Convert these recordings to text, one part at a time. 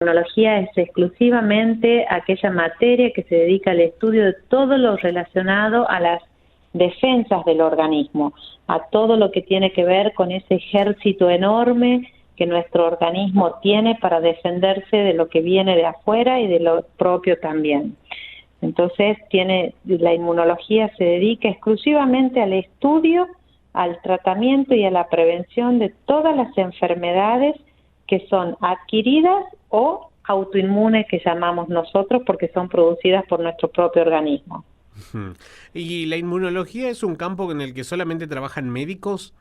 Inmunología es exclusivamente aquella materia que se dedica al estudio de todo lo relacionado a las defensas del organismo, a todo lo que tiene que ver con ese ejército enorme que nuestro organismo tiene para defenderse de lo que viene de afuera y de lo propio también. Entonces, la inmunología se dedica exclusivamente al estudio, al tratamiento y a la prevención de todas las enfermedades que son adquiridas o autoinmunes, que llamamos nosotros, porque son producidas por nuestro propio organismo. ¿Y la inmunología es un campo en el que solamente trabajan médicos?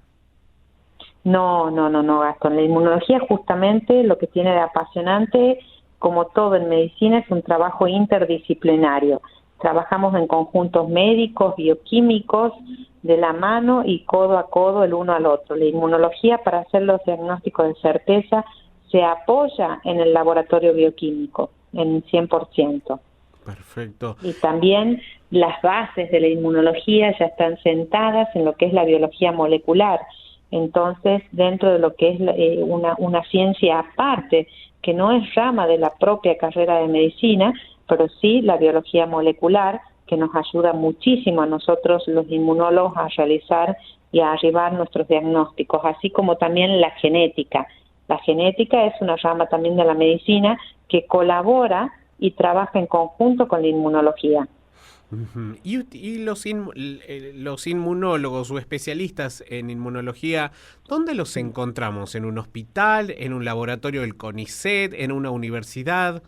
No, Gastón. La inmunología justamente lo que tiene de apasionante, como todo en medicina, es un trabajo interdisciplinario. Trabajamos en conjuntos médicos, bioquímicos, de la mano y codo a codo el uno al otro. La inmunología, para hacer los diagnósticos de certeza, se apoya en el laboratorio bioquímico, en 100%. Perfecto. Y también las bases de la inmunología ya están sentadas en lo que es la biología molecular. Entonces, dentro de lo que es una ciencia aparte, que no es rama de la propia carrera de medicina, pero sí la biología molecular, que nos ayuda muchísimo a nosotros los inmunólogos a realizar y a arribar nuestros diagnósticos, así como también la genética. La genética es una rama también de la medicina que colabora y trabaja en conjunto con la inmunología. ¿Y los inmunólogos o especialistas en inmunología, dónde los encontramos? ¿En un hospital, en un laboratorio del CONICET, en una universidad?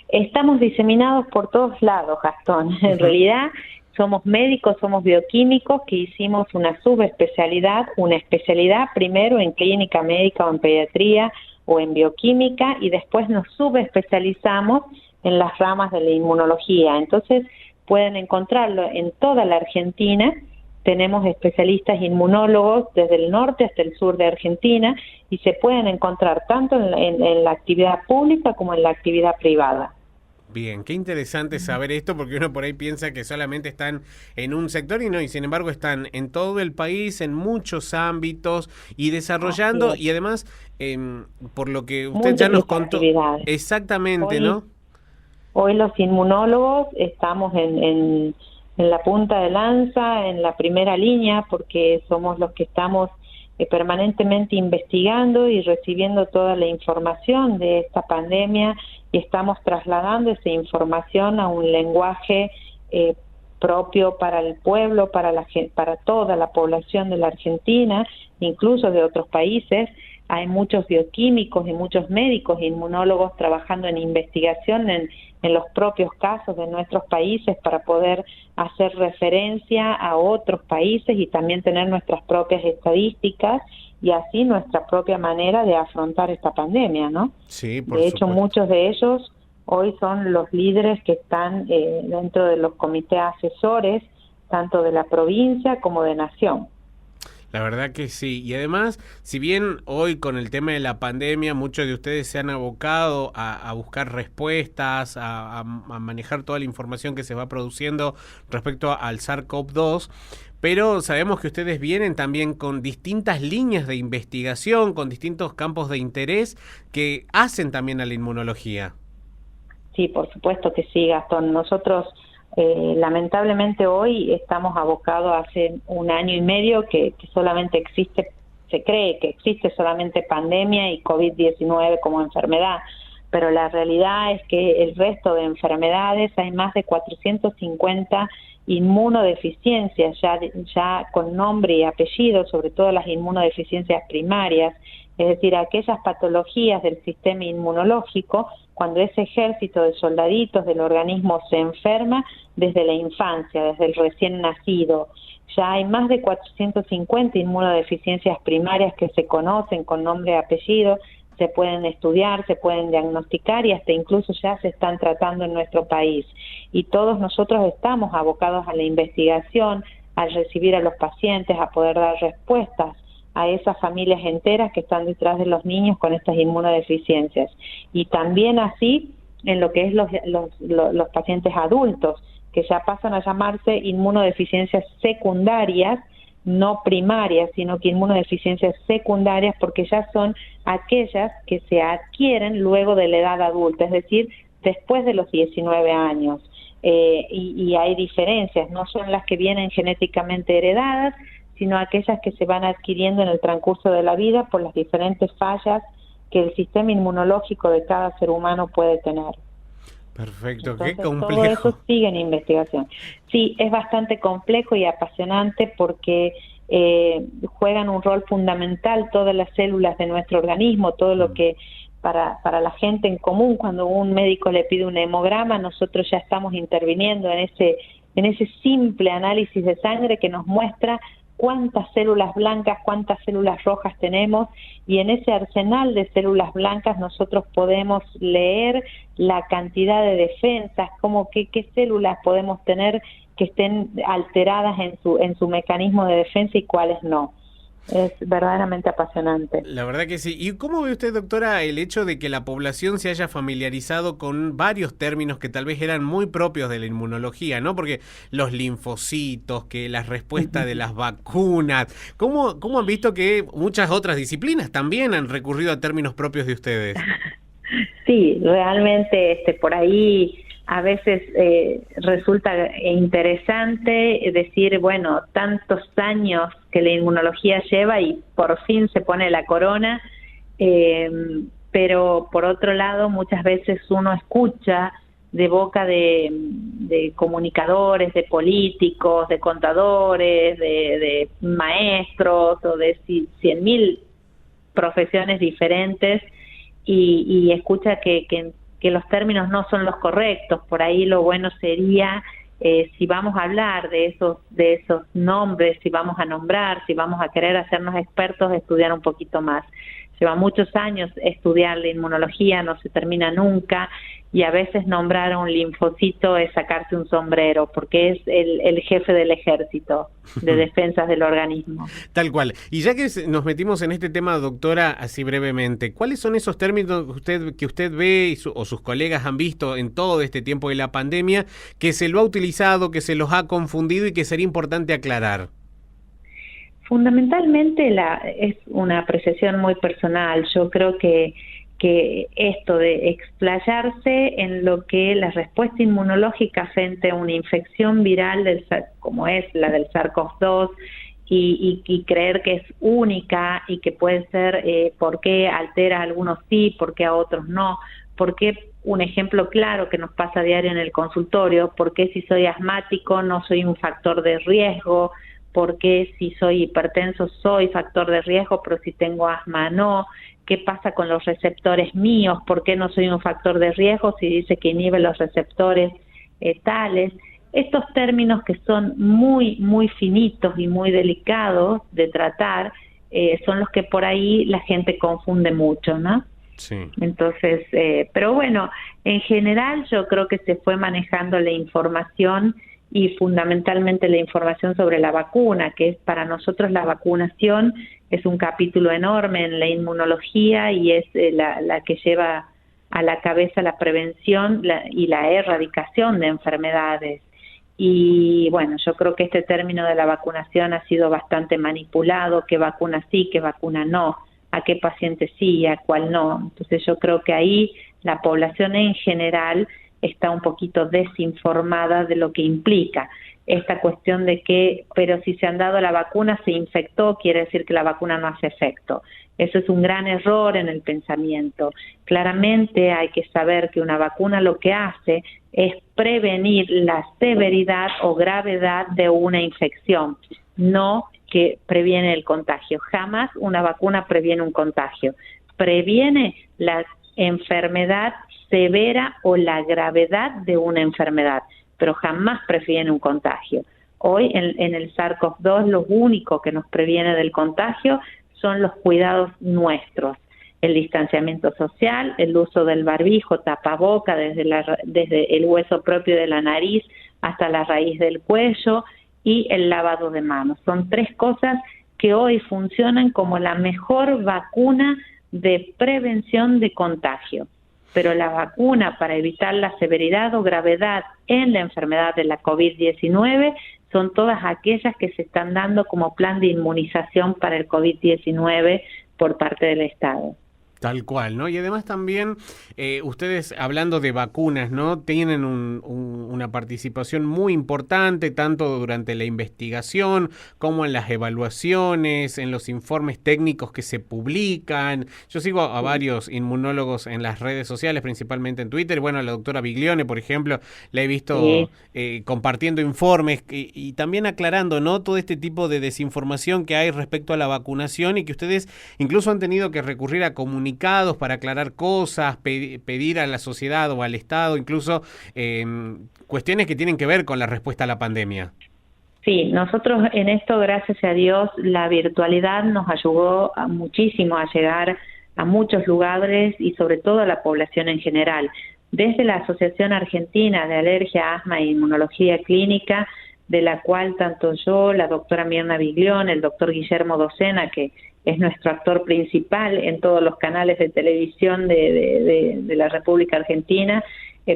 Estamos diseminados por todos lados, Gastón. En realidad somos médicos, somos bioquímicos que hicimos una subespecialidad, una especialidad primero en clínica médica o en pediatría o en bioquímica, y después nos subespecializamos en las ramas de la inmunología. Entonces pueden encontrarlo en toda la Argentina. Tenemos especialistas inmunólogos desde el norte hasta el sur de Argentina y se pueden encontrar tanto en la actividad pública como en la actividad privada. Bien, qué interesante saber esto, porque uno por ahí piensa que solamente están en un sector y no, y sin embargo están en todo el país, en muchos ámbitos y desarrollando, y además, por lo que usted ya nos Múltiples contó, actividades. exactamente, ¿no? Hoy los inmunólogos estamos en la punta de lanza, en la primera línea, porque somos los que estamos permanentemente investigando y recibiendo toda la información de esta pandemia, y estamos trasladando esa información a un lenguaje propio para el pueblo, para toda la población de la Argentina, incluso de otros países. Hay muchos bioquímicos y muchos médicos e inmunólogos trabajando en investigación en los propios casos de nuestros países para poder hacer referencia a otros países y también tener nuestras propias estadísticas y así nuestra propia manera de afrontar esta pandemia, ¿no? Sí, por De hecho, supuesto. muchos de ellos hoy son los líderes que están dentro de los comités asesores, tanto de la provincia como de nación. La verdad que sí, y además, si bien hoy con el tema de la pandemia muchos de ustedes se han abocado a buscar respuestas, a manejar toda la información que se va produciendo respecto al SARS-CoV-2, pero sabemos que ustedes vienen también con distintas líneas de investigación, con distintos campos de interés que hacen también a la inmunología. Sí, por supuesto que sí, Gastón. Nosotros lamentablemente hoy estamos abocados hace un año y medio que solamente existe, se cree que existe solamente pandemia y COVID-19 como enfermedad, pero la realidad es que el resto de enfermedades hay más de 450 inmunodeficiencias ya con nombre y apellido, sobre todo las inmunodeficiencias primarias, es decir, aquellas patologías del sistema inmunológico cuando ese ejército de soldaditos del organismo se enferma desde la infancia, desde el recién nacido. Ya hay más de 450 inmunodeficiencias primarias que se conocen con nombre y apellido, se pueden estudiar, se pueden diagnosticar y hasta incluso ya se están tratando en nuestro país. Y todos nosotros estamos abocados a la investigación, al recibir a los pacientes, a poder dar respuestas a esas familias enteras que están detrás de los niños con estas inmunodeficiencias. Y también así en lo que es los pacientes adultos, que ya pasan a llamarse inmunodeficiencias secundarias, no primarias, sino que inmunodeficiencias secundarias, porque ya son aquellas que se adquieren luego de la edad adulta, es decir, después de los 19 años. Y hay diferencias, no son las que vienen genéticamente heredadas, sino aquellas que se van adquiriendo en el transcurso de la vida por las diferentes fallas que el sistema inmunológico de cada ser humano puede tener. Perfecto, Entonces, qué complejo. todo eso sigue en investigación. Sí, es bastante complejo y apasionante porque juegan un rol fundamental todas las células de nuestro organismo, todo lo que para la gente en común, cuando un médico le pide un hemograma, nosotros ya estamos interviniendo en ese simple análisis de sangre que nos muestra cuántas células blancas, cuántas células rojas tenemos, y en ese arsenal de células blancas nosotros podemos leer la cantidad de defensas, como qué células podemos tener que estén alteradas en su mecanismo de defensa y cuáles no. Es verdaderamente apasionante. La verdad que sí. ¿Y cómo ve usted, doctora, el hecho de que la población se haya familiarizado con varios términos que tal vez eran muy propios de la inmunología, ¿no? Porque los linfocitos, que la respuesta de las vacunas, ¿cómo han visto que muchas otras disciplinas también han recurrido a términos propios de ustedes? Sí, realmente por ahí a veces resulta interesante decir, bueno, tantos años que la inmunología lleva y por fin se pone la corona, pero por otro lado muchas veces uno escucha de boca de comunicadores, de políticos, de contadores, de maestros o de 100.000 profesiones diferentes y escucha que los términos no son los correctos. Por ahí lo bueno sería, si vamos a hablar de esos nombres, si vamos a nombrar, si vamos a querer hacernos expertos, estudiar un poquito más. Lleva muchos años estudiar la inmunología, no se termina nunca, y a veces nombrar a un linfocito es sacarse un sombrero, porque es el jefe del ejército de defensas del organismo. Tal cual. Y ya que nos metimos en este tema, doctora, así brevemente, ¿cuáles son esos términos que usted ve o sus colegas han visto en todo este tiempo de la pandemia, que se lo ha utilizado, que se los ha confundido y que sería importante aclarar? Fundamentalmente es una apreciación muy personal. Yo creo que esto de explayarse en lo que la respuesta inmunológica frente a una infección viral como es la del SARS-CoV-2 y creer que es única y que puede ser por qué altera a algunos sí, por qué a otros no, por qué, un ejemplo claro que nos pasa a diario en el consultorio, por qué si soy asmático no soy un factor de riesgo, por qué si soy hipertenso soy factor de riesgo, pero si tengo asma no. ¿Qué pasa con los receptores míos? ¿Por qué no soy un factor de riesgo si dice que inhibe los receptores tales? Estos términos que son muy, muy finitos y muy delicados de tratar son los que por ahí la gente confunde mucho, ¿no? Sí. Entonces, pero bueno, en general yo creo que se fue manejando la información y fundamentalmente la información sobre la vacuna, que es para nosotros la vacunación es un capítulo enorme en la inmunología y es la que lleva a la cabeza la prevención y la erradicación de enfermedades. Y bueno, yo creo que este término de la vacunación ha sido bastante manipulado, qué vacuna sí, qué vacuna no, a qué paciente sí y a cuál no. Entonces yo creo que ahí la población en general está un poquito desinformada de lo que implica esta cuestión de que, pero si se han dado la vacuna se infectó, quiere decir que la vacuna no hace efecto. Eso es un gran error en el pensamiento. Claramente hay que saber que una vacuna lo que hace es prevenir la severidad o gravedad de una infección, no que previene el contagio. Jamás una vacuna previene un contagio. Previene la enfermedad severa o la gravedad de una enfermedad, pero jamás previene un contagio. Hoy en el SARS-CoV-2 lo único que nos previene del contagio son los cuidados nuestros, el distanciamiento social, el uso del barbijo, tapaboca desde el hueso propio de la nariz hasta la raíz del cuello y el lavado de manos. Son 3 cosas que hoy funcionan como la mejor vacuna de prevención de contagio. Pero la vacuna para evitar la severidad o gravedad en la enfermedad de la COVID-19 son todas aquellas que se están dando como plan de inmunización para el COVID-19 por parte del Estado. Tal cual, ¿no? Y además también ustedes, hablando de vacunas, ¿no? Tienen una participación muy importante, tanto durante la investigación como en las evaluaciones, en los informes técnicos que se publican. Yo sigo a varios inmunólogos en las redes sociales, principalmente en Twitter. Bueno, a la doctora Biglione, por ejemplo, la he visto compartiendo informes y también aclarando, ¿no? Todo este tipo de desinformación que hay respecto a la vacunación y que ustedes incluso han tenido que recurrir a comunicados para aclarar cosas, pedir a la sociedad o al Estado, incluso cuestiones que tienen que ver con la respuesta a la pandemia. Sí, nosotros en esto, gracias a Dios, la virtualidad nos ayudó muchísimo a llegar a muchos lugares y sobre todo a la población en general. Desde la Asociación Argentina de Alergia, Asma e Inmunología Clínica, de la cual tanto yo, la doctora Mirna Biglione, el doctor Guillermo Docena, que es nuestro actor principal en todos los canales de televisión de la República Argentina,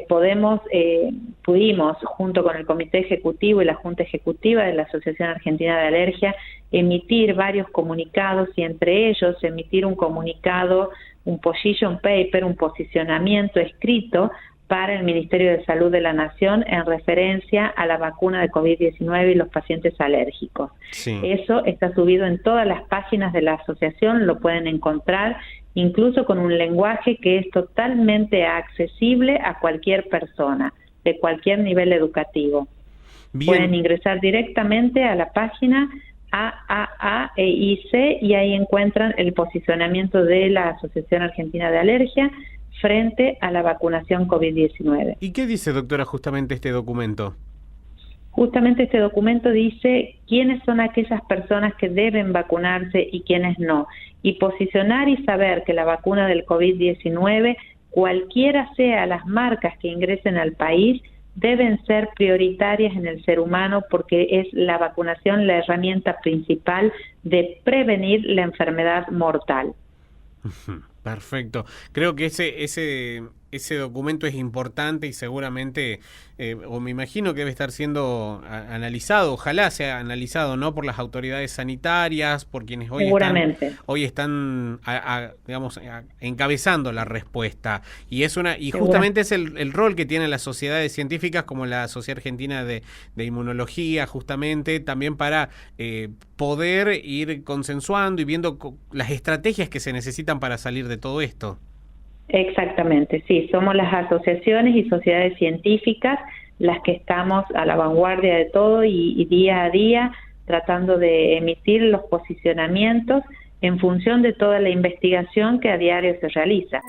pudimos, junto con el Comité Ejecutivo y la Junta Ejecutiva de la Asociación Argentina de Alergia, emitir varios comunicados y entre ellos emitir un comunicado, un position paper, un posicionamiento escrito para el Ministerio de Salud de la Nación en referencia a la vacuna de COVID-19 y los pacientes alérgicos. Sí. Eso está subido en todas las páginas de la asociación, lo pueden encontrar, incluso con un lenguaje que es totalmente accesible a cualquier persona, de cualquier nivel educativo. Bien. Pueden ingresar directamente a la página AAAEIC y ahí encuentran el posicionamiento de la Asociación Argentina de Alergia frente a la vacunación COVID-19. ¿Y qué dice, doctora, justamente este documento? Justamente este documento dice quiénes son aquellas personas que deben vacunarse y quiénes no. Y posicionar y saber que la vacuna del COVID-19, cualquiera sea las marcas que ingresen al país, deben ser prioritarias en el ser humano porque es la vacunación la herramienta principal de prevenir la enfermedad mortal. Perfecto. Creo que ese documento es importante y seguramente, o me imagino que debe estar siendo analizado, ojalá sea analizado, ¿no? Por las autoridades sanitarias, por quienes hoy están digamos, encabezando la respuesta. Y justamente es el rol que tienen las sociedades científicas como la Sociedad Argentina de Inmunología, justamente, también para poder ir consensuando y viendo las estrategias que se necesitan para salir de todo esto. Exactamente, sí, somos las asociaciones y sociedades científicas las que estamos a la vanguardia de todo y día a día tratando de emitir los posicionamientos en función de toda la investigación que a diario se realiza.